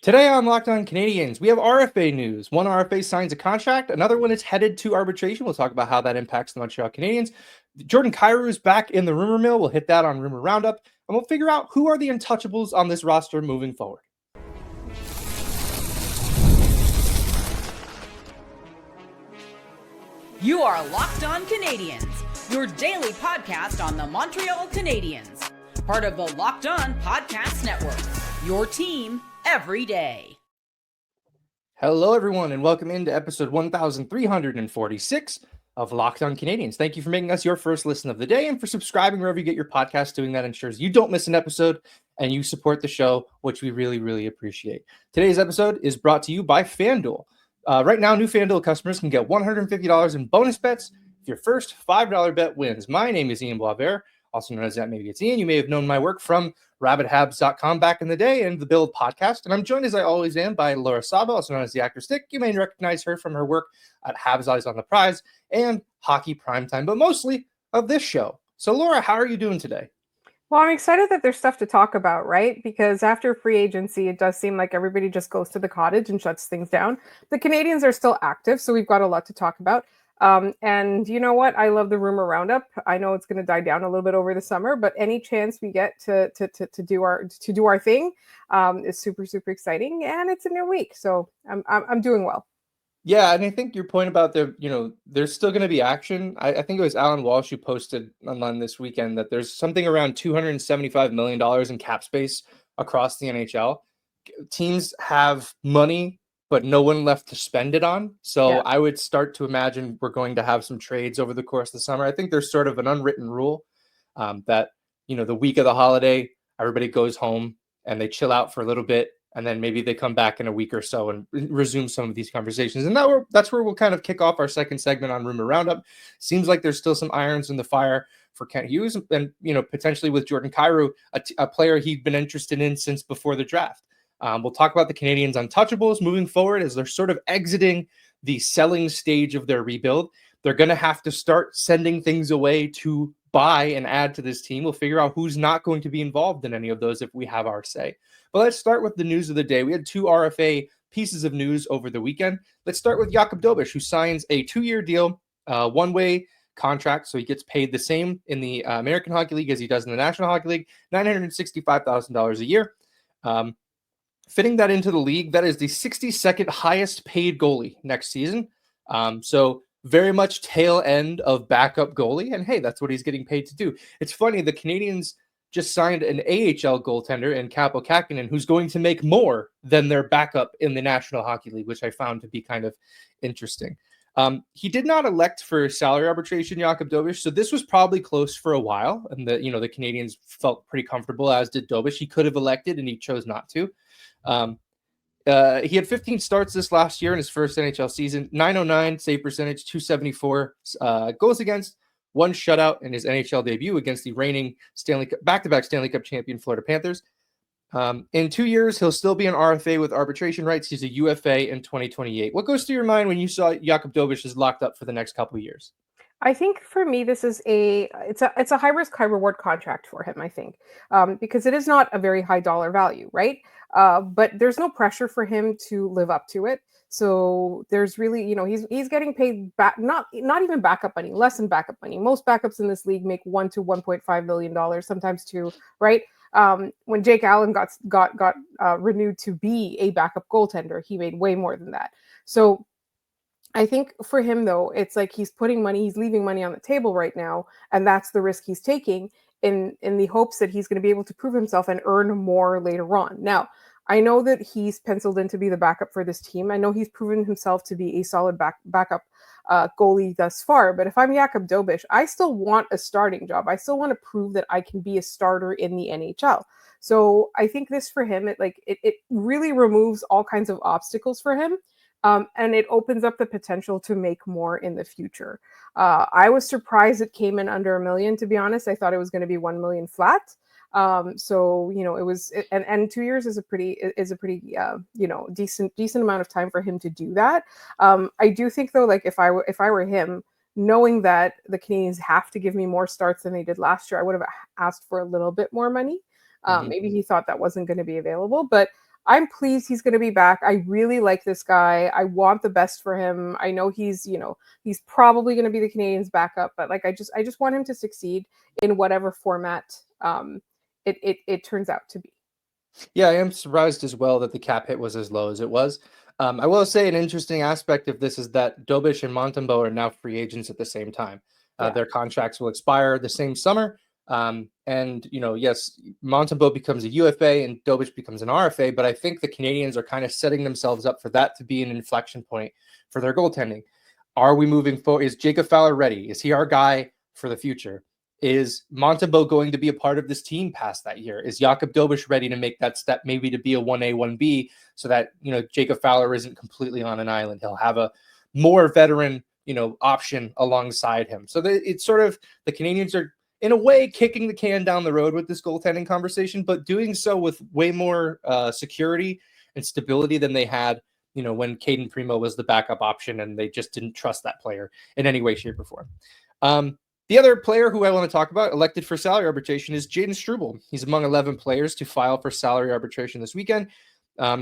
Today on Locked On Canadiens, we have RFA news. One RFA signs a contract, another one is headed to arbitration. We'll talk about how that impacts the Montreal Canadiens. Jordan Kyrou is back in the rumor mill. We'll hit that on Rumor Roundup, and we'll figure out who are the untouchables on this roster moving forward. You are Locked On Canadiens, your daily podcast on the Montreal Canadiens. Part of the Locked On Podcast Network, your team every day. Hello, everyone, and welcome into episode 1346 of Locked On Canadiens. Thank you for making us your first listen of the day and for subscribing wherever you get your podcast. Doing that ensures you don't miss an episode and you support the show, which we really, really appreciate. Today's episode is brought to you by FanDuel. Right now, new FanDuel customers can get $150 in bonus bets if your first $5 bet wins. My name is Ian Boisvert, also known as that. Maybe it's Ian. You may have known my work from rabbithabs.com back in the day and the Build podcast. And I'm joined, as I always am, by Laura Saba, also known as the actor Stick. You may recognize her from her work at Habs Eyes on the Prize and Hockey Primetime, but mostly of this show. So, Laura, how are you doing today? Well, I'm excited that there's stuff to talk about, right? Because after free agency, it does seem like everybody just goes to the cottage and shuts things down. The Canadiens are still active, so we've got a lot to talk about. And you know what? I love the rumor roundup. I know it's going to die down a little bit over the summer, but any chance we get to do our thing is super, super exciting. And it's a new week, so I'm doing well. Yeah, and I think your point about there's still going to be action. I think it was Alan Walsh who posted online this weekend that there's something around $275 million in cap space across the NHL. Teams have money, but no one left to spend it on. So yeah. I would start to imagine we're going to have some trades over the course of the summer. I think there's sort of an unwritten rule that, the week of the holiday, everybody goes home and they chill out for a little bit. And then maybe they come back in a week or so and resume some of these conversations. And that's where we'll kind of kick off our second segment on Rumor Roundup. Seems like there's still some irons in the fire for Kent Hughes and, potentially with Jordan Kyrou, a player he'd been interested in since before the draft. We'll talk about the Canadiens' untouchables moving forward as they're sort of exiting the selling stage of their rebuild. They're going to have to start sending things away to buy and add to this team. We'll figure out who's not going to be involved in any of those if we have our say. But let's start with the news of the day. We had two RFA pieces of news over the weekend. Let's start with Jakub Dobes, who signs a 2-year deal, one-way contract, so he gets paid the same in the American Hockey League as he does in the National Hockey League, $965,000 a year. Fitting that into the league, that is the 62nd highest paid goalie next season. So very much tail end of backup goalie. And hey, that's what he's getting paid to do. It's funny, the Canadiens just signed an AHL goaltender in Kaapo Kähkönen, who's going to make more than their backup in the National Hockey League, which I found to be kind of interesting. He did not elect for salary arbitration, Jakub Dobes, so this was probably close for a while, and the Canadiens felt pretty comfortable, as did Dobes. He could have elected, and he chose not to. He had 15 starts this last year in his first NHL season, .909 save percentage, .274 goals against, one shutout in his NHL debut against the reigning back-to-back Stanley Cup champion Florida Panthers. In 2 years, he'll still be an RFA with arbitration rights. He's a UFA in 2028. What goes through your mind when you saw Jakub Dobes is locked up for the next couple of years? I think for me, this is it's a high risk, high reward contract for him, I think, because it is not a very high dollar value, right? But there's no pressure for him to live up to it. So there's really, he's getting paid back, not even backup money, less than backup money. Most backups in this league make $1 to $1.5 million, sometimes $2, right? When Jake Allen got renewed to be a backup goaltender, he made way more than that. So I think for him, though, it's like he's leaving money on the table right now, and that's the risk he's taking in the hopes that he's going to be able to prove himself and earn more later on. Now, I know that he's penciled in to be the backup for this team. I know he's proven himself to be a solid backup goalie thus far, but if I'm Jakub Dobes, I still want a starting job. I still want to prove that I can be a starter in the NHL. So I think this for him, it really removes all kinds of obstacles for him. And it opens up the potential to make more in the future. I was surprised it came in under $1 million, to be honest. I thought it was going to be $1 million flat. So, it was, and 2 years is a pretty, decent amount of time for him to do that. I do think though, like if I were him, knowing that the Canadiens have to give me more starts than they did last year, I would have asked for a little bit more money. Maybe he thought that wasn't going to be available, but I'm pleased he's going to be back. I really like this guy. I want the best for him. I know he's, he's probably going to be the Canadiens' backup, but like I just want him to succeed in whatever format it turns out to be. Yeah, I am surprised as well that the cap hit was as low as it was. I will say an interesting aspect of this is that Dobes and Montembeault are now free agents at the same time. Yeah. Their contracts will expire the same summer. And, yes, Montembeault becomes a UFA and Dobes becomes an RFA, but I think the Canadiens are kind of setting themselves up for that to be an inflection point for their goaltending. Are we moving forward? Is Jacob Fowler ready? Is he our guy for the future? Is Montembeault going to be a part of this team past that year? Is Jakub Dobes ready to make that step, maybe to be a 1A, 1B, so that, Jacob Fowler isn't completely on an island? He'll have a more veteran, option alongside him. So it's sort of, the Canadiens are, in a way, kicking the can down the road with this goaltending conversation, but doing so with way more security and stability than they had, when Caden Primo was the backup option and they just didn't trust that player in any way, shape, or form. The other player who I want to talk about elected for salary arbitration is Jayden Struble. He's among 11 players to file for salary arbitration this weekend.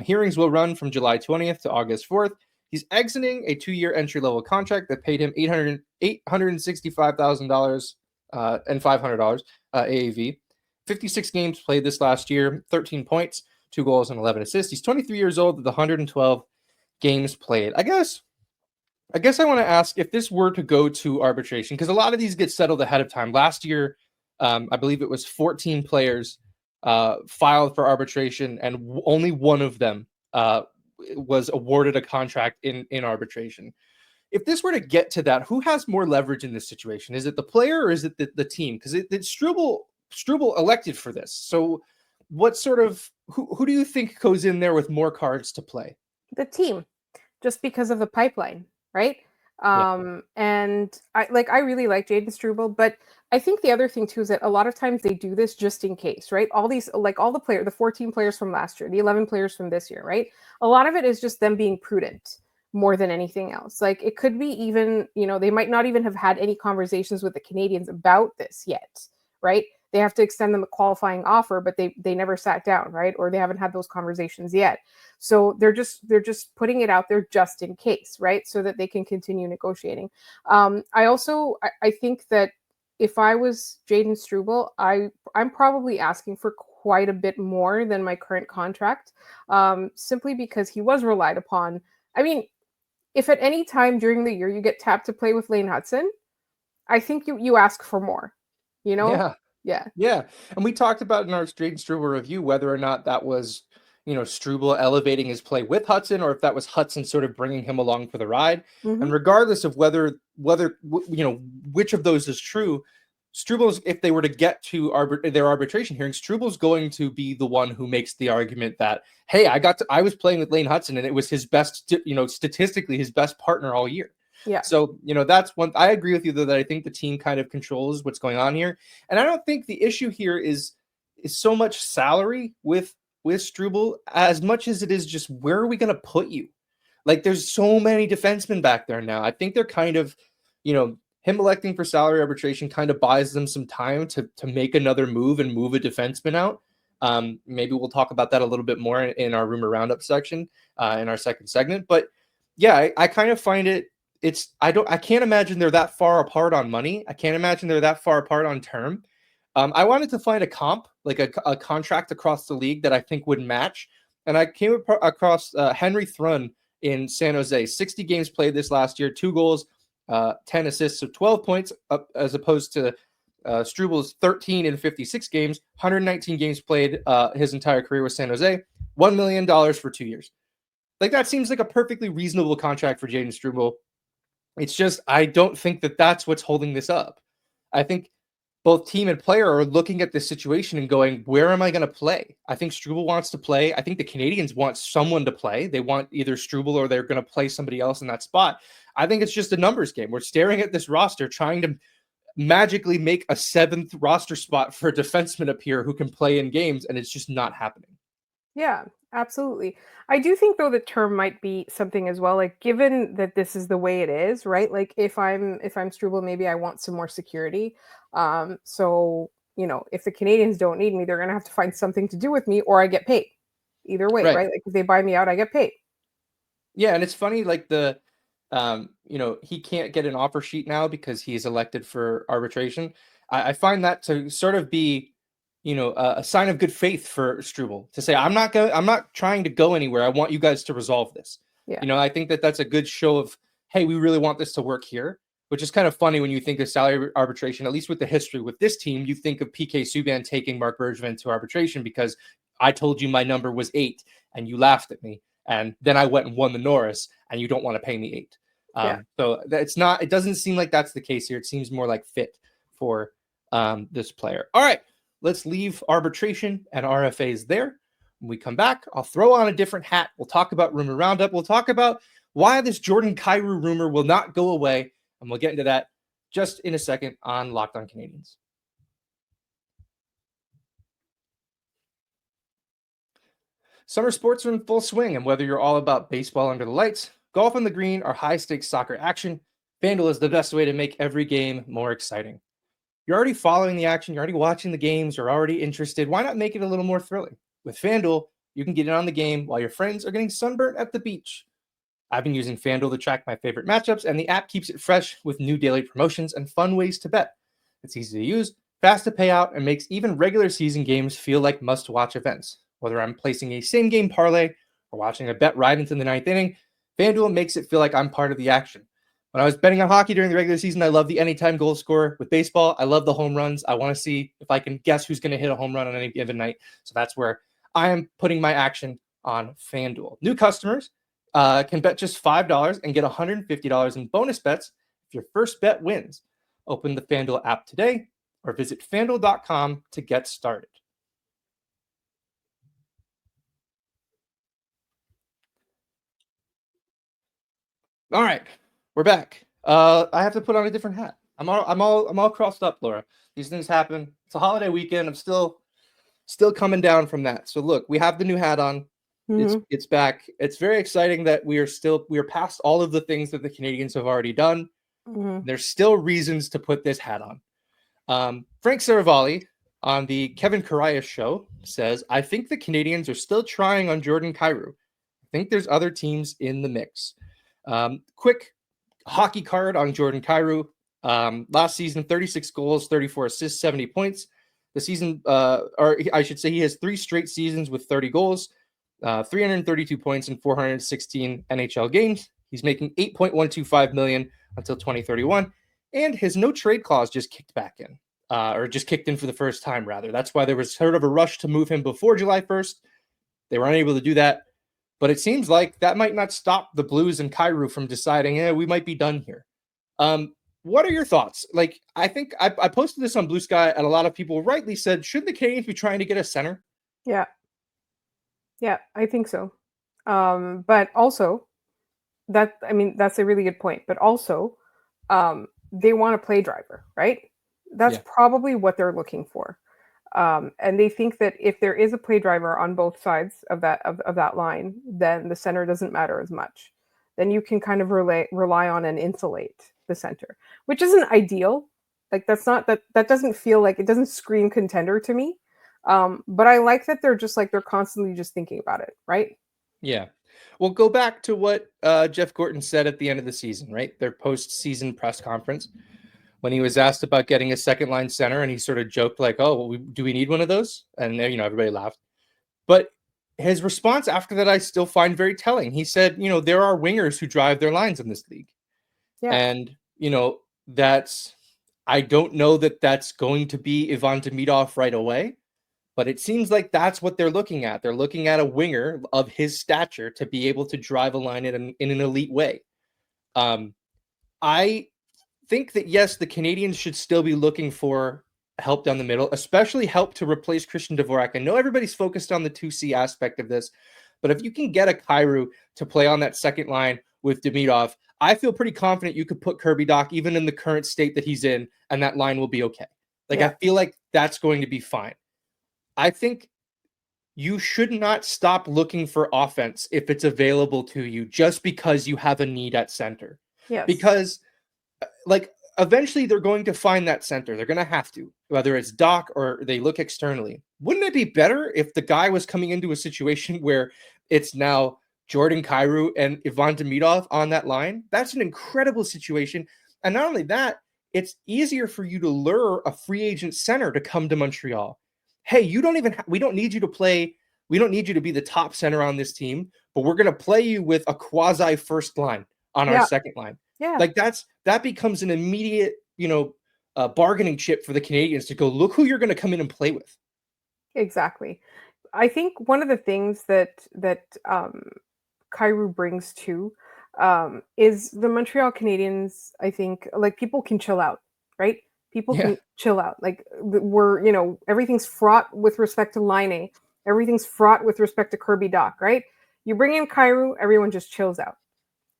Hearings will run from July 20th to August 4th. He's exiting a 2-year entry-level contract that paid him $865,000 and $500 AAV. 56 games played this last year, 13 points, 2 goals, and 11 assists. He's 23 years old with 112 games played. I guess I want to ask if this were to go to arbitration, because a lot of these get settled ahead of time. Last year, I believe it was 14 players filed for arbitration, and only one of them was awarded a contract in arbitration. If this were to get to that, who has more leverage in this situation? Is it the player or is it the team? Because it's Struble elected for this. So what sort of, who do you think goes in there with more cards to play? The team, just because of the pipeline. Right. Yeah. And I really like Jayden Struble, but I think the other thing too is that a lot of times they do this just in case, right? All these, like all the 14 players from last year, the 11 players from this year, right? A lot of it is just them being prudent more than anything else. Like it could be even, they might not even have had any conversations with the Canadiens about this yet, right? They have to extend them a qualifying offer, but they never sat down, right? Or they haven't had those conversations yet. So they're just putting it out there just in case, right? So that they can continue negotiating. I think that if I was Jayden Struble, I'm probably asking for quite a bit more than my current contract, simply because he was relied upon. I mean, if at any time during the year you get tapped to play with Lane Hudson, I think you ask for more, Yeah. Yeah. Yeah. And we talked about in our Jayden Struble review whether or not that was, Struble elevating his play with Hudson, or if that was Hudson sort of bringing him along for the ride. Mm-hmm. And regardless of whether which of those is true, Struble's, if they were to get to their arbitration hearings, Struble's going to be the one who makes the argument that, hey, I was playing with Lane Hudson and it was his best, statistically his best partner all year. Yeah. So, that's one. I agree with you, though, that I think the team kind of controls what's going on here. And I don't think the issue here is so much salary with Struble as much as it is just, where are we going to put you? Like, there's so many defensemen back there now. I think they're kind of, him electing for salary arbitration kind of buys them some time to make another move and move a defenseman out. Maybe we'll talk about that a little bit more in our rumor roundup section in our second segment. But yeah, I kind of find it. I can't imagine they're that far apart on money. I can't imagine they're that far apart on term. I wanted to find a comp, like a contract across the league that I think would match. And I came across Henry Thrun in San Jose. 60 games played this last year, 2 goals, 10 assists, so 12 points as opposed to Struble's 13 in 56 games, 119 games played his entire career with San Jose, $1 million for 2 years. Like, that seems like a perfectly reasonable contract for Jayden Struble. It's just, I don't think that that's what's holding this up. I think both team and player are looking at this situation and going, where am I going to play? I think Struble wants to play. I think the Canadiens want someone to play. They want either Struble or they're going to play somebody else in that spot. I think it's just a numbers game. We're staring at this roster, trying to magically make a 7th roster spot for a defenseman up here who can play in games, and it's just not happening. Yeah, absolutely. I do think though the term might be something as well. Like, given that this is the way it is, right? Like if I'm Struble, maybe I want some more security. So if the Canadiens don't need me, they're gonna have to find something to do with me, or I get paid. either way, Right. right? Like if they buy me out, I get paid. Yeah, and it's funny, like he can't get an offer sheet now because he's elected for arbitration. I find that to sort of be, a sign of good faith for Struble to say, I'm not trying to go anywhere. I want you guys to resolve this. Yeah. I think that that's a good show of, hey, we really want this to work here, which is kind of funny when you think of salary arbitration, at least with the history with this team. You think of PK Subban taking Mark Bergevin to arbitration because I told you my number was 8 and you laughed at me. And then I went and won the Norris and you don't want to pay me 8. Yeah. So it doesn't seem like that's the case here. It seems more like fit for this player. All right, let's leave arbitration and RFAs there. When we come back, I'll throw on a different hat. We'll talk about rumor roundup. We'll talk about why this Jordan Kyrou rumor will not go away. And we'll get into that just in a second on Locked On Canadiens. Summer sports are in full swing, and whether you're all about baseball under the lights, golf on the green, or high-stakes soccer action, FanDuel is the best way to make every game more exciting. You're already following the action, you're already watching the games, you're already interested. Why not make it a little more thrilling? With FanDuel, you can get in on the game while your friends are getting sunburnt at the beach. I've been using FanDuel to track my favorite matchups, and the app keeps it fresh with new daily promotions and fun ways to bet. It's easy to use, fast to pay out, and makes even regular season games feel like must-watch events. Whether I'm placing a same-game parlay or watching a bet right into the 9th inning, FanDuel makes it feel like I'm part of the action. When I was betting on hockey during the regular season, I love the anytime goal scorer. With baseball, I love the home runs. I want to see if I can guess who's going to hit a home run on any given night. So that's where I am putting my action on FanDuel. New customers can bet just $5 and get $150 in bonus bets if your first bet wins. Open the FanDuel app today or visit FanDuel.com to get started. All right, we're back. I have to put on a different hat. I'm all crossed up, Laura. These things happen. It's a holiday weekend. I'm still coming down from that. So look, we have the new hat on. It's back. It's very exciting that we are past all of the things that the Canadiens have already done. There's still reasons to put this hat on. Frank Saravalli on the Kevin Kyrou show says, I think the Canadiens are still trying on Jordan Kyrou. I think there's other teams in the mix. Quick hockey card on Jordan Kyrou. Last season, 36 goals, 34 assists, 70 points. The season, or I should say, he has 3 straight seasons with 30 goals, 332 points in 416 NHL games. He's making $8.125 million until 2031, and his no trade clause just kicked back in, or just kicked in for the first time, rather. That's why there was sort of a rush to move him before July 1st. They were unable to do that. But it seems like that might not stop the Blues and Kyrou from deciding, we might be done here. What are your thoughts? Like, I think I posted this on Blue Sky, and a lot of people rightly said, should the Canadiens be trying to get a center? Yeah, I think so. But also, that's a really good point. But also, they want a play driver, right? That's probably what they're looking for. And they think that if there is a play driver on both sides of that line, then the center doesn't matter as much. Then you can kind of rely on and insulate the center, which isn't ideal. Like that doesn't feel like, it doesn't scream contender to me. But I like that they're constantly just thinking about it, right? Yeah. Well, go back to what Jeff Gorton said at the end of the season, right? Their post-season press conference, when he was asked about getting a second line center, and he sort of joked like, do we need one of those? And everybody laughed. But his response after that, I still find very telling. He said, there are wingers who drive their lines in this league. Yeah. And, I don't know that that's going to be Ivan Demidov right away, but it seems like that's what they're looking at. They're looking at a winger of his stature to be able to drive a line in an elite way. I think that, yes, the Canadiens should still be looking for help down the middle, especially help to replace Christian Dvorak. I know everybody's focused on the 2C aspect of this, but if you can get a Kyrou to play on that second line with Demidov, I feel pretty confident you could put Kirby Dach even in the current state that he's in, and that line will be okay. I feel like that's going to be fine. I think you should not stop looking for offense if it's available to you just because you have a need at center. Yes. Because eventually they're going to find that center. They're going to have to, whether it's Doc or they look externally. Wouldn't it be better if the guy was coming into a situation where it's now Jordan Kyrou and Ivan Demidov on that line? That's an incredible situation. And not only that, it's easier for you to lure a free agent center to come to Montreal. Hey, you don't even we don't need you to play. We don't need you to be the top center on this team, but we're going to play you with a quasi first line on our second line. Yeah. Like that becomes an immediate, bargaining chip for the Canadiens to go, look who you're going to come in and play with. Exactly. I think one of the things that Kyrou brings to is the Montreal Canadiens. I think like people can chill out, right? People can chill out. Like we're, everything's fraught with respect to Laine. Everything's fraught with respect to Kirby Dach, right? You bring in Kyrou, everyone just chills out.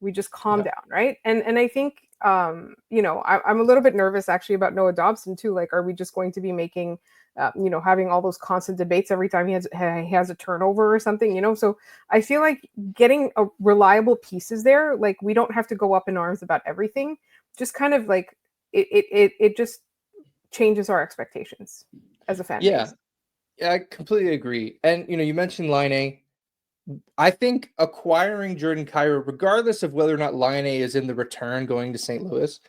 We just calm down, right? And I think, I'm a little bit nervous actually about Noah Dobson too. Like, are we just going to be making, having all those constant debates every time he has a turnover or something, So I feel like getting a reliable pieces there, like we don't have to go up in arms about everything. Just kind of like it just changes our expectations as a fan base. Yeah, I completely agree. And you mentioned Laine. I think acquiring Jordan Kyrou, regardless of whether or not Laine is in the return going to St. Louis,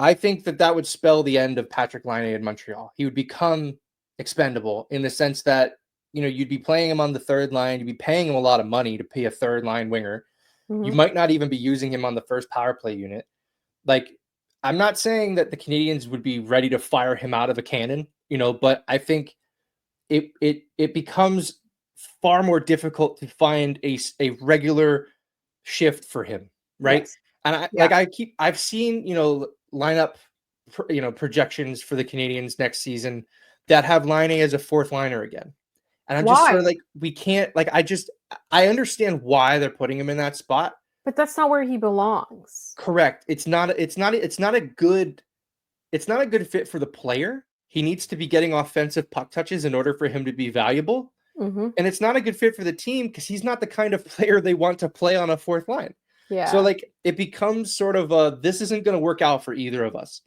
I think that would spell the end of Patrick Laine in Montreal. He would become expendable in the sense that, you'd be playing him on the third line. You'd be paying him a lot of money to pay a third line winger. Mm-hmm. You might not even be using him on the first power play unit. Like, I'm not saying that the Canadiens would be ready to fire him out of a cannon, but I think it becomes far more difficult to find a regular shift for him, right? Yes. And I've seen lineup projections for the Canadiens next season that have Laine as a fourth liner again, and I'm just sort of like, we can't, like, I understand why they're putting him in that spot, but that's not where he belongs. Correct. It's not a good fit for the player. He needs to be getting offensive puck touches in order for him to be valuable. Mm-hmm. And it's not a good fit for the team because he's not the kind of player they want to play on a fourth line. Yeah. So like it becomes sort of this isn't going to work out for either of us.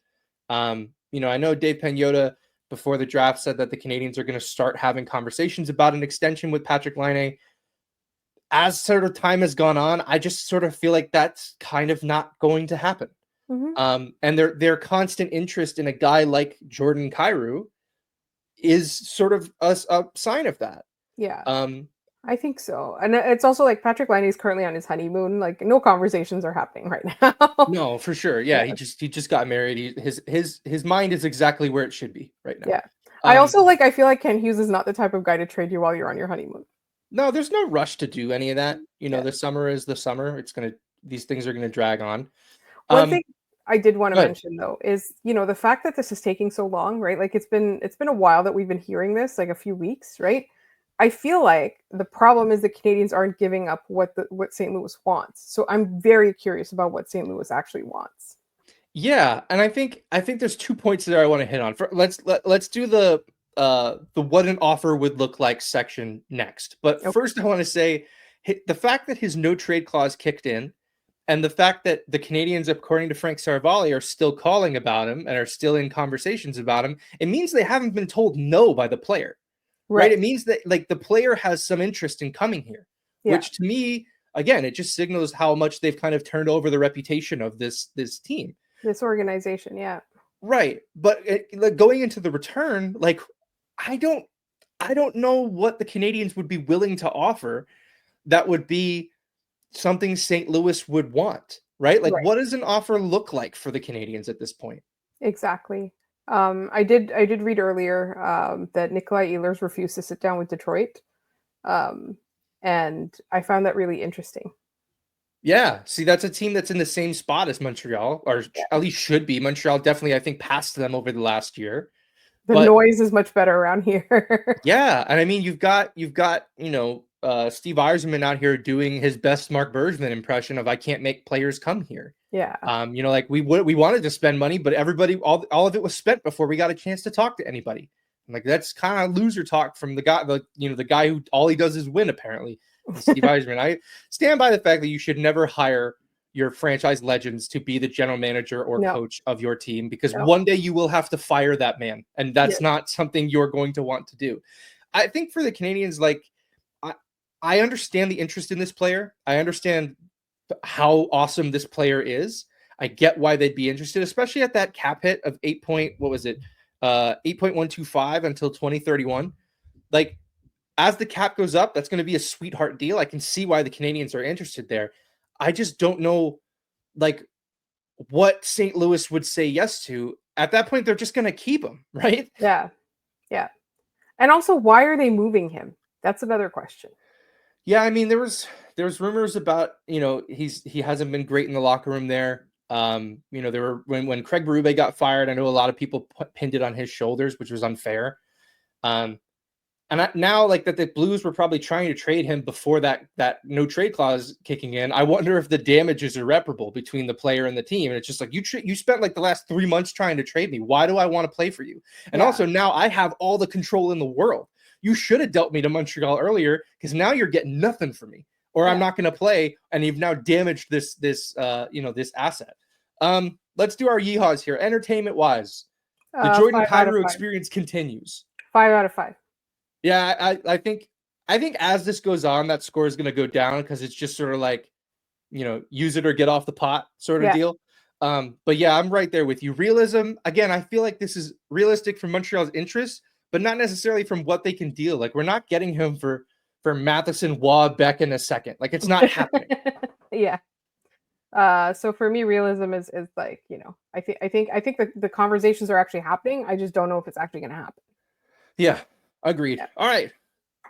I know Dave Pagnotta before the draft said that the Canadiens are going to start having conversations about an extension with Patrick Laine. As sort of time has gone on, I just sort of feel like that's kind of not going to happen. Mm-hmm. And their constant interest in a guy like Jordan Kyrou is sort of a sign of that. Yeah. I think so. And it's also like Patrick Laine is currently on his honeymoon. Like no conversations are happening right now. No, for sure. Yeah. He just got married. His mind is exactly where it should be right now. Yeah. I feel like Ken Hughes is not the type of guy to trade you while you're on your honeymoon. No, there's no rush to do any of that. The summer is the summer. These things are going to drag on. One thing I did want to mention though is, the fact that this is taking so long, right? Like it's been a while that we've been hearing this, like a few weeks, right? I feel like the problem is the Canadiens aren't giving up what St. Louis wants. So I'm very curious about what St. Louis actually wants. Yeah, and I think there's 2 points there I want to hit on. Let's do the what an offer would look like section next. But first I want to say the fact that his no trade clause kicked in and the fact that the Canadiens, according to Frank Saravalli, are still calling about him and are still in conversations about him, it means they haven't been told no by the player. Right. It means that like the player has some interest in coming here, which to me, again, it just signals how much they've kind of turned over the reputation of this team, this organization. Yeah. Right. But going into the return, like, I don't know what the Canadiens would be willing to offer that would be something St. Louis would want. Right. Like, what does an offer look like for the Canadiens at this point? Exactly. I did read earlier that Nikolai Ehlers refused to sit down with Detroit, and I found that really interesting. Yeah, see, that's a team that's in the same spot as Montreal, or at least should be. Montreal definitely, I think, passed them over the last year. The noise is much better around here. Yeah, and I mean, you've got Steve Yzerman out here doing his best Mark Bergevin impression of "I can't make players come here." Yeah. Like we wanted to spend money, but everybody, all of it was spent before we got a chance to talk to anybody. And like that's kind of loser talk from the guy, the guy who all he does is win. Apparently, Steve Yzerman. I stand by the fact that you should never hire your franchise legends to be the general manager or No. coach of your team, because No. one day you will have to fire that man, and that's Yes. not something you're going to want to do. I think for the Canadiens, like, I understand the interest in this player. I understand how awesome this player is. I get why they'd be interested, especially at that cap hit of 8.125 until 2031. Like, as the cap goes up, that's going to be a sweetheart deal. I can see why the Canadiens are interested there. I just don't know, like, what St. Louis would say yes to. At that point, they're just going to keep him, right? Yeah. Yeah. And also, why are they moving him? That's another question. Yeah, I mean, there was rumors about, he hasn't been great in the locker room there. There were when Craig Berube got fired, I know a lot of people pinned it on his shoulders, which was unfair. And now, like, that the Blues were probably trying to trade him before that no trade clause kicking in. I wonder if the damage is irreparable between the player and the team. And it's just like, you spent like the last 3 months trying to trade me. Why do I want to play for you? And also, now I have all the control in the world. You should have dealt me to Montreal earlier, because now you're getting nothing from me, or I'm not going to play. And you've now damaged this asset. Let's do our yeehaws here. Entertainment wise, the Jordan Kyrou experience continues. 5 out of 5. Yeah, I think as this goes on, that score is going to go down, because it's just sort of like, use it or get off the pot sort of deal. But yeah, I'm right there with you. Realism, again, I feel like this is realistic from Montreal's interest, but not necessarily from what they can deal. Like, we're not getting him for Matheson, Waugh, Beck in a second. Like, it's not happening. Yeah. So for me, realism is like, I think the conversations are actually happening. I just don't know if it's actually going to happen. Yeah, agreed. Yeah. All right,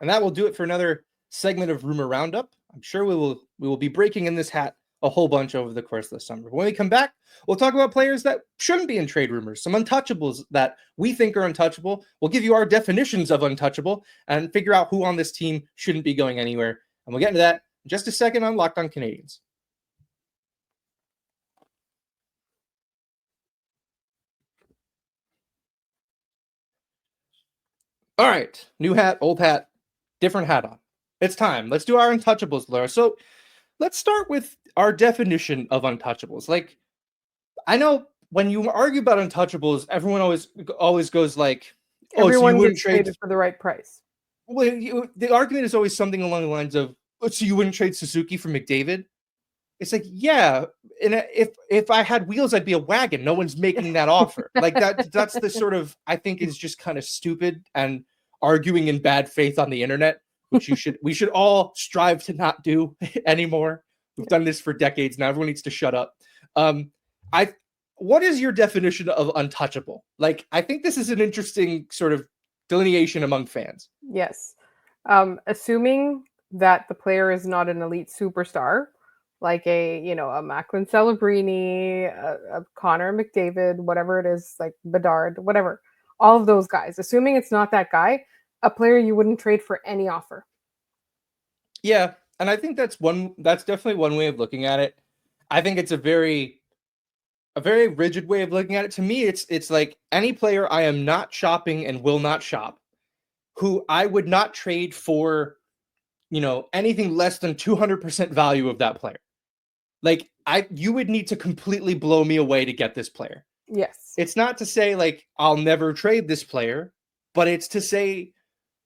and that will do it for another segment of Rumor Roundup. I'm sure we will be breaking in this hat a whole bunch over the course of the summer. When we come back, we'll talk about players that shouldn't be in trade rumors, some untouchables that we think are untouchable. We'll give you our definitions of untouchable and figure out who on this team shouldn't be going anywhere. And we'll get into that in just a second on Locked On Canadiens. All right, new hat, old hat, different hat on. It's time. Let's do our untouchables, Laura. So let's start with our definition of untouchables. Like, I know when you argue about untouchables, everyone always goes like, "Oh, everyone so you wouldn't gets trade traded for the right price." Well, the argument is always something along the lines of, "Oh, so you wouldn't trade Suzuki for McDavid?" It's like, yeah, and if I had wheels, I'd be a wagon. No one's making that offer. Like, that's the sort of, I think, is just kind of stupid and arguing in bad faith on the internet, which we should all strive to not do anymore. We've done this for decades now. Everyone needs to shut up. What is your definition of untouchable? Like, I think this is an interesting sort of delineation among fans. Yes. Assuming that the player is not an elite superstar, like a Macklin Celebrini, a Connor McDavid, whatever it is, like Bedard, whatever, all of those guys. Assuming it's not that guy, a player you wouldn't trade for any offer. Yeah, and I think that's definitely one way of looking at it. I think it's a very rigid way of looking at it. To me, it's like any player I am not shopping and will not shop, who I would not trade for, anything less than 200% value of that player. Like, you would need to completely blow me away to get this player. Yes. It's not to say like I'll never trade this player, but it's to say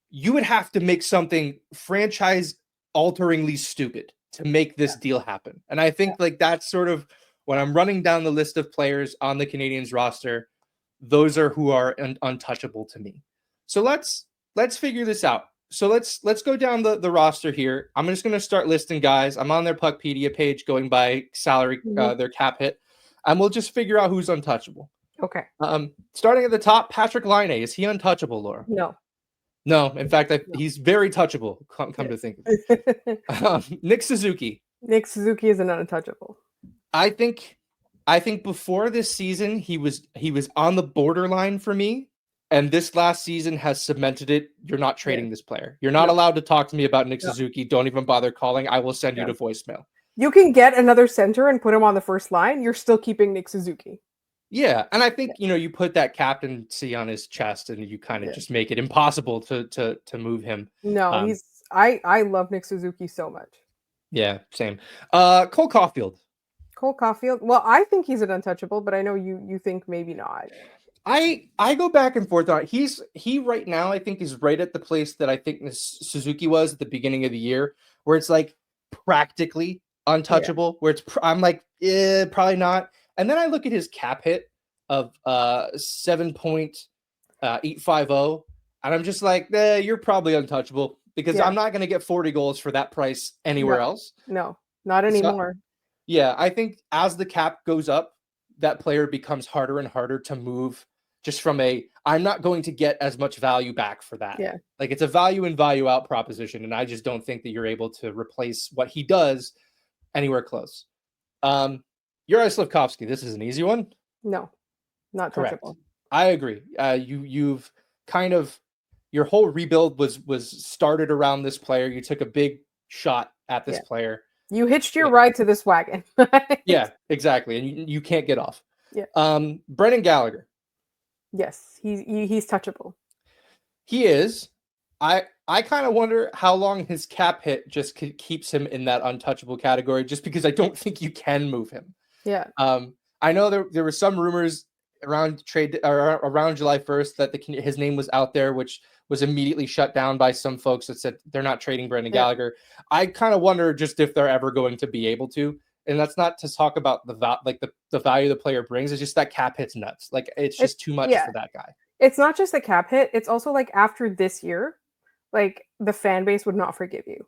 you would have to make something franchise alteringly stupid to make this deal happen. And I think like that's sort of when I'm running down the list of players on the Canadiens roster, those are who are untouchable to me. So let's figure this out. So let's go down the roster here. I'm just going to start listing guys. I'm on their Puckpedia page going by salary, their cap hit, and we'll just figure out who's untouchable. Okay. Starting at the top, Patrick Laine. Is he untouchable, Laura? No. In fact, he's very touchable. Come to think of it. Nick Suzuki. Nick Suzuki is an untouchable. I think before this season, he was on the borderline for me. And this last season has cemented it. You're not trading this player. You're not allowed to talk to me about Nick Suzuki. Don't even bother calling. I will send you to voicemail. You can get another center and put him on the first line. You're still keeping Nick Suzuki. Yeah, and I think you put that captaincy on his chest, and you kind of just make it impossible to move him. No, I love Nick Suzuki so much. Yeah, same. Cole Caulfield. Cole Caulfield. Well, I think he's an untouchable, but I know you think maybe not. I go back and forth on it. He right now I think is right at the place that I think Suzuki was at the beginning of the year, where it's like practically untouchable. Where I'm like, probably not. And then I look at his cap hit of 7.850, and I'm just like, you're probably untouchable because I'm not going to get 40 goals for that price anywhere else. No, not anymore. So, yeah, I think as the cap goes up, that player becomes harder and harder to move. Just from I'm not going to get as much value back for that. Yeah. Like it's a value in, value out proposition. And I just don't think that you're able to replace what he does anywhere close. Juraj Slafkovsky, this is an easy one. No, not Correct. touchable. I agree. You've kind of, your whole rebuild was started around this player. You took a big shot at this player. You hitched your ride to this wagon. Yeah, exactly. And you can't get off. Yeah. Brendan Gallagher. Yes, he's touchable. He is. I kind of wonder how long his cap hit just keeps him in that untouchable category, just because I don't think you can move him. Yeah. I know there were some rumors around around July 1st that his name was out there, which was immediately shut down by some folks that said they're not trading Brendan Gallagher. I kind of wonder just if they're ever going to be able to. And that's not to talk about the value the player brings. It's just that cap hit's nuts. Like it's just too much for that guy. It's not just the cap hit. It's also like after this year, like the fan base would not forgive you.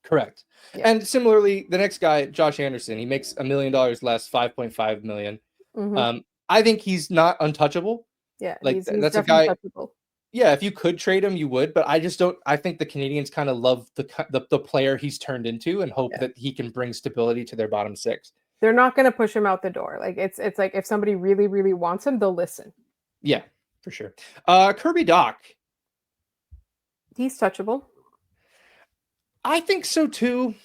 Correct. Yeah. And similarly, the next guy, Josh Anderson, he makes $1 million less, 5.5 million. Mm-hmm. I think he's not untouchable. Yeah, like he's that's a guy. Touchable. Yeah, if you could trade him, you would, but I just don't. I think the Canadiens kind of love the player he's turned into and hope that he can bring stability to their bottom six. They're not going to push him out the door. Like it's like if somebody really, really wants him, they'll listen. Yeah, for sure. Kirby Dach. He's touchable. I think so too.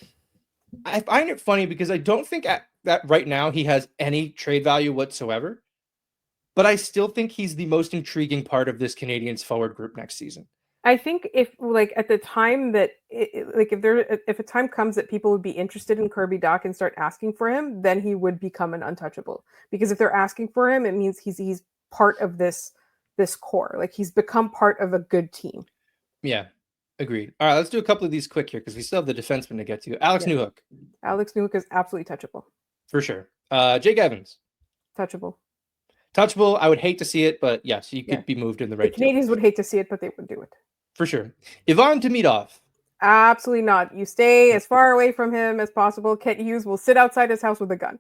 I find it funny because I don't think that right now he has any trade value whatsoever. But I still think he's the most intriguing part of this Canadiens forward group next season. I think if like at the time that if a time comes that people would be interested in Kirby Dach and start asking for him, then he would become an untouchable. Because if they're asking for him, it means he's part of this core. Like he's become part of a good team. Yeah, agreed. All right, let's do a couple of these quick here because we still have the defenseman to get to. Alex Newhook. Alex Newhook is absolutely touchable. For sure. Jake Evans. Touchable. Touchable. I would hate to see it, but yes, he could be moved in the right. The Canadiens would hate to see it, but they would do it. For sure. Ivan Demidov. Absolutely not. You stay as far away from him as possible. Kent Hughes will sit outside his house with a gun.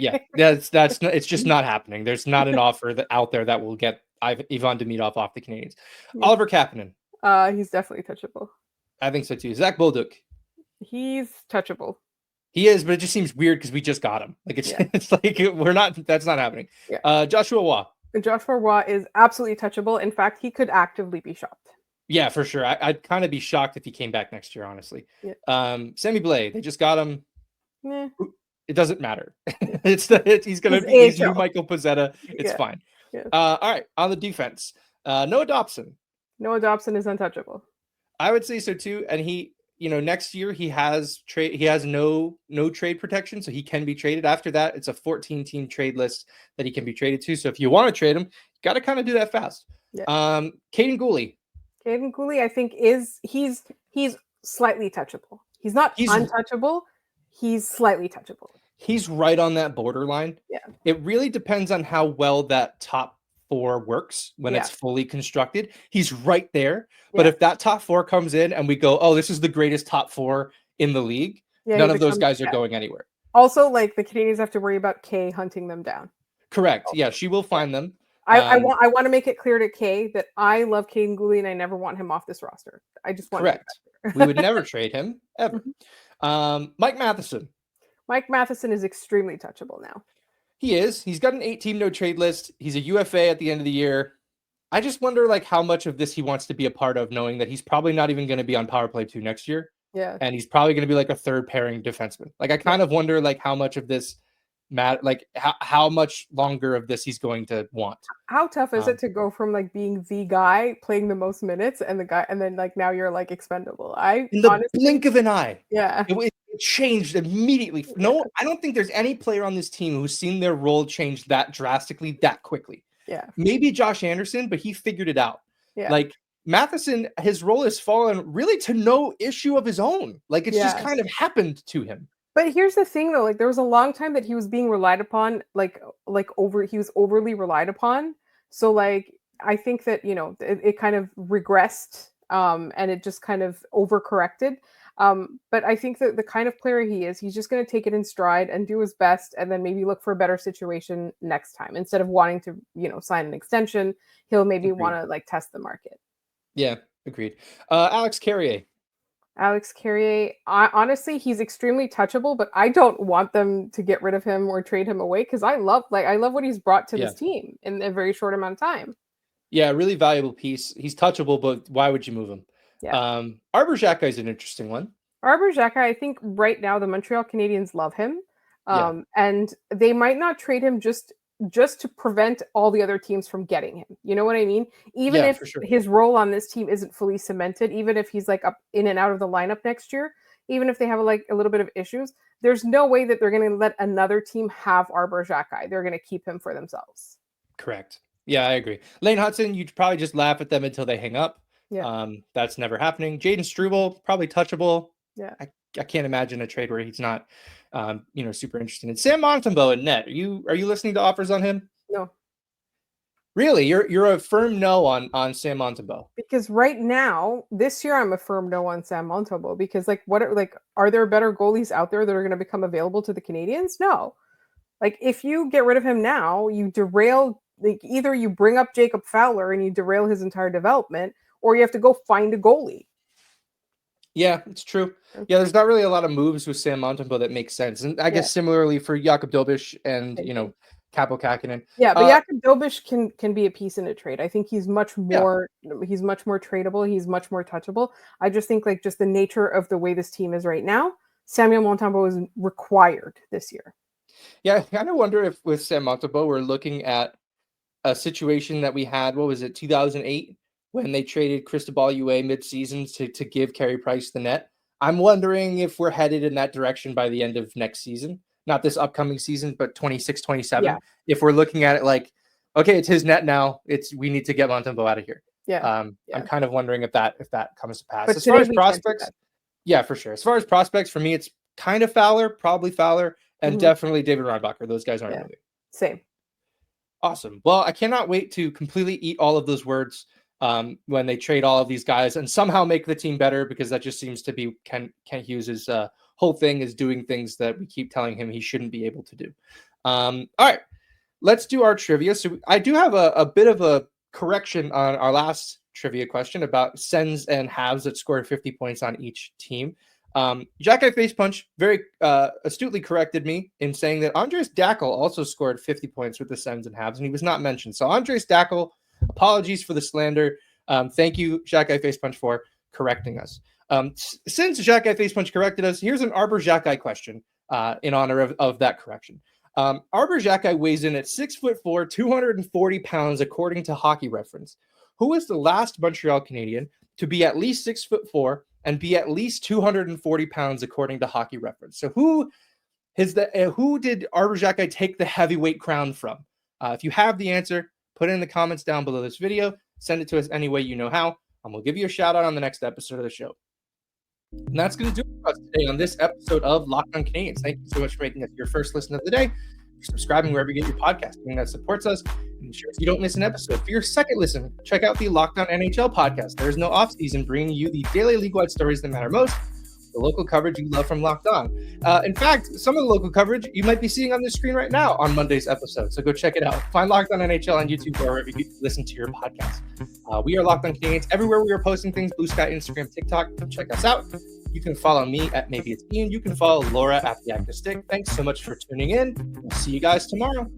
Yeah, that's not, it's just not happening. There's not an offer out there that will get Ivan Demidov off the Canadiens. Yeah. Oliver Kapanen. He's definitely touchable. I think so too. Zach Bolduc. He's touchable. He is, but it just seems weird because we just got him. Like it's like that's not happening. Yeah. Joshua Waugh. Joshua Waugh is absolutely touchable. In fact, he could actively be shopped. Yeah, for sure. I'd kind of be shocked if he came back next year, honestly. Yeah. Sammy Blais, they just got him. Yeah. It doesn't matter. He's new Michael Pezzetta. It's fine. Yeah. All right, on the defense, Noah Dobson. Noah Dobson is untouchable. I would say so too, and he. Next year he has no trade protection, so he can be traded. After that, it's a 14-team trade list that he can be traded to. So if you want to trade him, you got to kind of do that fast. Yeah. Caden Gooley. Caden Gooley, I think he's slightly touchable. He's not untouchable. He's slightly touchable. He's right on that borderline. Yeah. It really depends on how well that top four works when it's fully constructed. He's right there. But if that top four comes in and we go, oh, this is the greatest top four in the league, none of those guys are going anywhere. Also, like the Canadiens have to worry about Kay hunting them down. Correct. Yeah, she will find them. I want to make it clear to Kay that I love Caden Gooley and I never want him off this roster. I just want correct. We would never trade him ever. Mike Matheson. Mike Matheson is extremely touchable now. He is. He's got an 8-team no trade list. He's a UFA at the end of the year. I just wonder how much of this he wants to be a part of, knowing that he's probably not even going to be on power play 2 next year. Yeah. And he's probably going to be a third pairing defenseman. I kind of wonder how much of this how much longer of this he's going to want. How tough is it to go from being the guy playing the most minutes and then now you're expendable? In the blink of an eye. Yeah. It it changed immediately. No, I don't think there's any player on this team who's seen their role change that drastically, that quickly. Yeah. Maybe Josh Anderson, but he figured it out. Yeah. Like Matheson, his role has fallen really to no issue of his own. Like it's just kind of happened to him. But here's the thing though, like there was a long time that he was being relied upon, he was overly relied upon. So like I think that, it kind of regressed and it just kind of overcorrected. But I think that the kind of player he is, he's just going to take it in stride and do his best and then maybe look for a better situation next time. Instead of wanting to, sign an extension, he'll maybe want to like test the market. Yeah, agreed. Alex Carrier. Honestly, he's extremely touchable, but I don't want them to get rid of him or trade him away because I love what he's brought to this team in a very short amount of time. Yeah, really valuable piece. He's touchable, but why would you move him? Yeah. Arbor Xhekaj is an interesting one. Arbor Xhekaj, I think right now the Montreal Canadiens love him. And they might not trade him just to prevent all the other teams from getting him. You know what I mean? Even if his role on this team isn't fully cemented, even if he's like up in and out of the lineup next year, even if they have like a little bit of issues, there's no way that they're going to let another team have Arbor Xhekaj. They're going to keep him for themselves. Correct. Yeah, I agree. Lane Hudson, you'd probably just laugh at them until they hang up. Yeah. That's never happening. Jayden Struble, probably touchable. Yeah. I can't imagine a trade where he's not super interested in Sam Montembeault in net. Are you listening to offers on him? No. Really? You're a firm no on Sam Montembeault? Because right now, this year I'm a firm no on Sam Montembeault because are there better goalies out there that are going to become available to the Canadiens? No. Like if you get rid of him now, you derail either you bring up Jacob Fowler and you derail his entire development, or you have to go find a goalie. Yeah, it's true. Yeah, there's not really a lot of moves with Sam Montembeault that make sense. And I guess similarly for Jakub Dobes and, Kaapo Kähkönen. Yeah, but Jakub Dobes can be a piece in a trade. I think he's much more tradable. He's much more touchable. I just think just the nature of the way this team is right now, Samuel Montembeault is required this year. Yeah, I kind of wonder if with Sam Montembeault, we're looking at a situation that we had, 2008? When they traded Cristobal Ue mid-season to give Carey Price the net. I'm wondering if we're headed in that direction by the end of next season. Not this upcoming season, but 26, 27. Yeah. If we're looking at it like, okay, it's his net now. We need to get Montembeault out of here. Yeah. I'm kind of wondering if that comes to pass. But as far as prospects, yeah, for sure. As far as prospects, for me, it's kind of Fowler, probably Fowler, and definitely David Reinbacher. Those guys aren't moving. Same. Awesome. Well, I cannot wait to completely eat all of those words when they trade all of these guys and somehow make the team better, because that just seems to be Kent Hughes' whole thing, is doing things that we keep telling him he shouldn't be able to do. All right, let's do our trivia. So I do have a bit of a correction on our last trivia question about Sens and Habs that scored 50 points on each team. Jack I Face Punch very astutely corrected me in saying that Andres Dackel also scored 50 points with the Sens and Habs, and he was not mentioned. So Andres Dackel, apologies for the slander. Thank you, Jack I Face Punch, for correcting us. Since Jack I Face Punch corrected us, here's an Arbor Xhekaj question in honor of that correction. Arbor Xhekaj weighs in at 6'4", 240 pounds, according to Hockey Reference. Who was the last Montreal Canadian to be at least 6'4" and be at least 240 pounds, according to Hockey Reference? So who did Arbor Xhekaj take the heavyweight crown from? If you have the answer, put it in the comments down below this video. Send it to us any way you know how, and we'll give you a shout out on the next episode of the show. And that's going to do it for us today on this episode of Locked On Canadiens. Thank you so much for making us your first listen of the day, for subscribing wherever you get your podcast. That supports us and ensures you don't miss an episode. For your second listen, check out the Locked On NHL podcast. There is no off season, bringing you the daily league-wide stories that matter most, the local coverage you love from Locked On. In fact, some of the local coverage you might be seeing on this screen right now on Monday's episode, so go check it out. Find Locked On NHL on YouTube or wherever you listen to your podcast. We are Locked On Canadiens everywhere we are posting things: Blue Sky, Instagram, TikTok. Check us out. You can follow me at Maybe It's Ian. You can follow Laura at The Active Stick. Thanks so much for tuning in. We'll see you guys tomorrow.